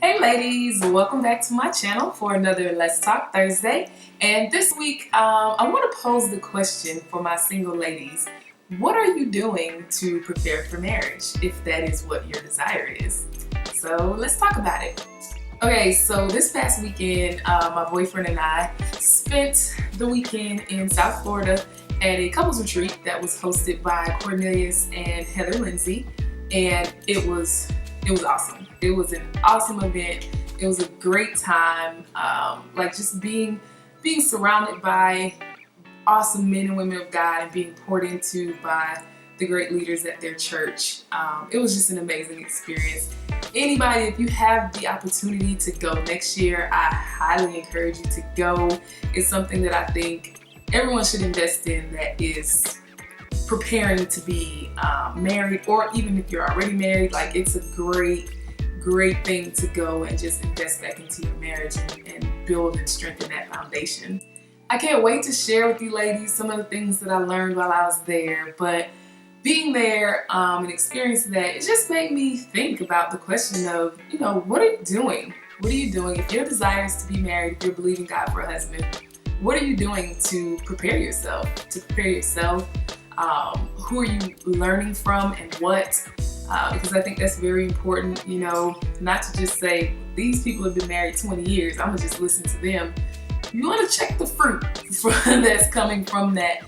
Hey ladies, welcome back to my channel for another Let's Talk Thursday. And this week, I want to pose the question for my single ladies. What are you doing to prepare for marriage, if that is what your desire is? So let's talk about it. Okay, so this past weekend, my boyfriend and I spent the weekend in South Florida at a couples retreat that was hosted by Cornelius and Heather Lindsay, and it was awesome. It was an awesome event. It was a great time, like just being surrounded by awesome men and women of God and being poured into by the great leaders at their church. It was just an amazing experience. Anybody, if you have the opportunity to go next year, I highly encourage you to go. It's something that I think everyone should invest in that is preparing to be married, or even if you're already married. Like, it's a great thing to go and just invest back into your marriage and build and strengthen that foundation. I can't wait to share with you ladies some of the things that I learned while I was there, but being there and experiencing that, it just made me think about the question of, what are you doing? What are you doing? If your desire is to be married, if you're believing God for a husband, what are you doing to prepare yourself? Who are you learning from and what? Because I think that's very important, not to just say, these people have been married 20 years, I'm gonna just listen to them. You want to check the fruit that's coming from that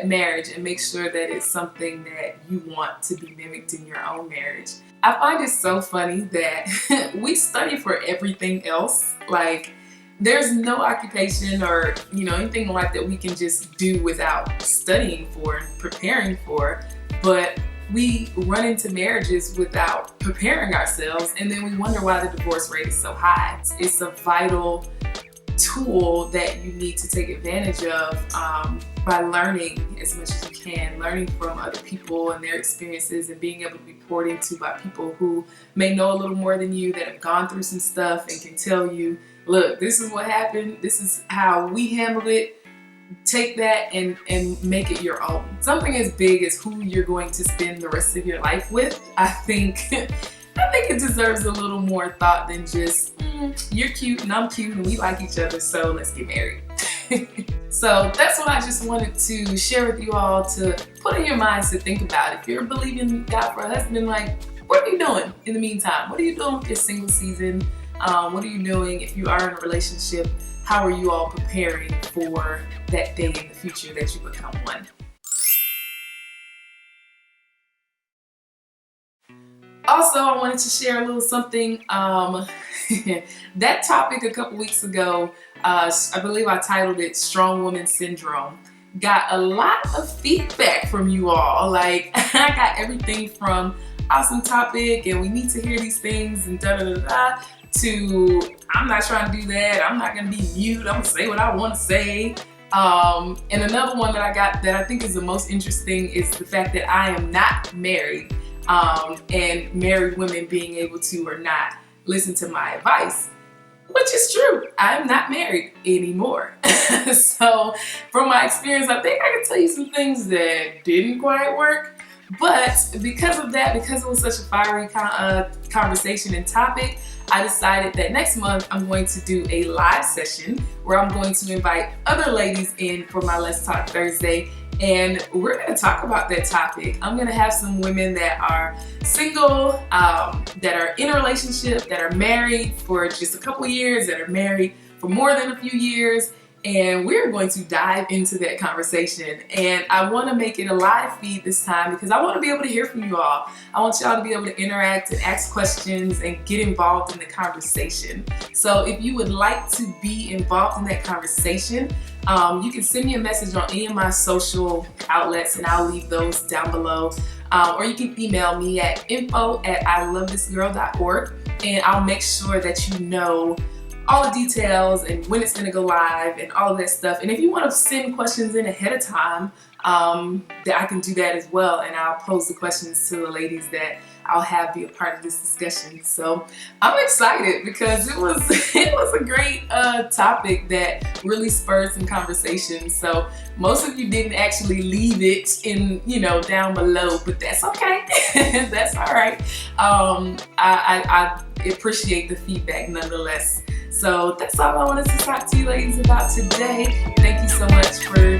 marriage and make sure that it's something that you want to be mimicked in your own marriage. I find it so funny that we study for everything else. Like, there's no occupation or anything like that we can just do without studying for and preparing for, but we run into marriages without preparing ourselves, and then we wonder why the divorce rate is so high. It's a vital tool that you need to take advantage of by learning as much as you can, learning from other people and their experiences, and being able to be poured into by people who may know a little more than you, that have gone through some stuff and can tell you, look, this is what happened, this is how we handled it. Take that and make it your own. Something as big as who you're going to spend the rest of your life with, I think it deserves a little more thought than just, you're cute and I'm cute and we like each other, so let's get married. So that's what I just wanted to share with you all, to put in your minds to think about. If you're believing God for a husband, like, what are you doing in the meantime? What are you doing with your single season? What are you doing if you are in a relationship? How are you all preparing for that day in the future that you become one? Also, I wanted to share a little something. That topic a couple weeks ago, I believe I titled it Strong Woman Syndrome. Got a lot of feedback from you all. Like, I got everything from awesome topic and we need to hear these things and da-da-da-da, to I'm not trying to do that, I'm not gonna be mute, I'm gonna say what I want to say. And another one that I got that I think is the most interesting is the fact that I am not married, and married women being able to or not listen to my advice, which is true. I'm not married anymore. So from my experience, I think I can tell you some things that didn't quite work. But because of that, because it was such a fiery conversation and topic, I decided that next month I'm going to do a live session where I'm going to invite other ladies in for my Let's Talk Thursday, and we're going to talk about that topic. I'm going to have some women that are single, that are in a relationship, that are married for just a couple years, that are married for more than a few years, and we're going to dive into that conversation. And I want to make it a live feed this time because I want to be able to hear from you all. I want y'all to be able to interact and ask questions and get involved in the conversation. So if you would like to be involved in that conversation, you can send me a message on any of my social outlets and I'll leave those down below. Or you can email me at info@ilovethisgirl.org, and I'll make sure that you know all the details and when it's going to go live and all of that stuff. And if you want to send questions in ahead of time, that I can do that as well, and I'll pose the questions to the ladies that I'll have be a part of this discussion. So I'm excited because it was it was a great topic that really spurred some conversation. So most of you didn't actually leave it in, down below, but that's okay. That's all right. I appreciate the feedback nonetheless. So that's all I wanted to talk to you ladies about today. Thank you so much for